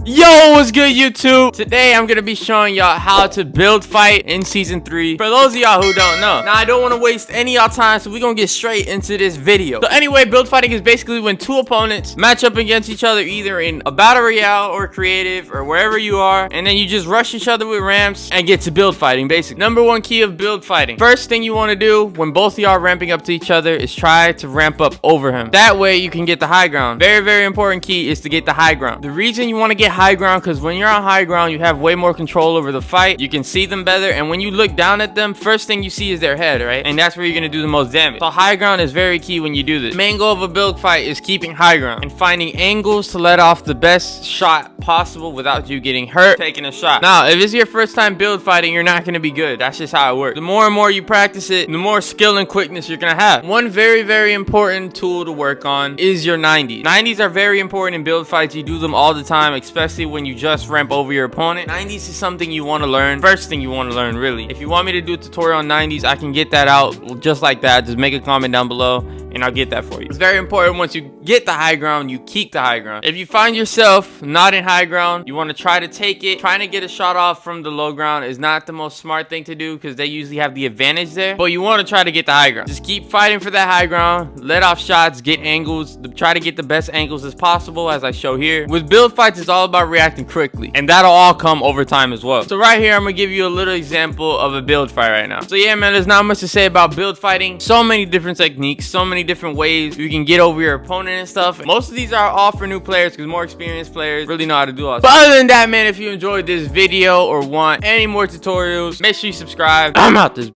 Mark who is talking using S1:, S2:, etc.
S1: Yo, what's good, YouTube? Today I'm gonna be showing y'all how to build fight in season 3 for those of y'all who don't know. Now I don't want to waste any of y'all time, so we're gonna get straight into this video. So anyway, build fighting is basically when two opponents match up against each other either in a battle royale or creative or wherever you are, and then you just rush each other with ramps and get to build fighting. Basically, number one key of build fighting, first thing you want to do when both of y'all are ramping up to each other is try to ramp up over him. That way you can get the high ground. Very important key is to get the high ground. The reason you want to get high ground, because when you're on high ground you have way more control over the fight, you can see them better, and when you look down at them, first thing you see is their head, right? And that's where you're gonna do the most damage. So high ground is very key when you do this. The main goal of a build fight is keeping high ground and finding angles to let off the best shot possible without you getting hurt taking a shot. Now if it's your first time build fighting, you're not gonna be good. That's just how it works. The more and more you practice it, the more skill and quickness you're gonna have. One very important tool to work on is your 90s. 90s are very important in build fights. You do them all the time, especially when you just ramp over your opponent. 90s is something you want to learn. First thing you want to learn, really. If you want me to do a tutorial on 90s, I can get that out just like that. Just make a comment down below and I'll get that for you. It's very important once you get the high ground, you keep the high ground. If you find yourself not in high ground, you want to try to take it. Trying to get a shot off from the low ground is not the most smart thing to do because they usually have the advantage there, but you want to try to get the high ground. Just keep fighting for that high ground, let off shots, get angles, try to get the best angles as possible, as I show here. With build fights, it's all about reacting quickly, and that'll all come over time as well. So right here, I'm gonna give you a little example of a build fight right now. So yeah, man, there's not much to say about build fighting. So many different techniques, so many different ways you can get over your opponent and stuff. Most of these are all for new players because more experienced players really know how to do all this. But other than that, man, if you enjoyed this video or want any more tutorials, make sure you subscribe. I'm out this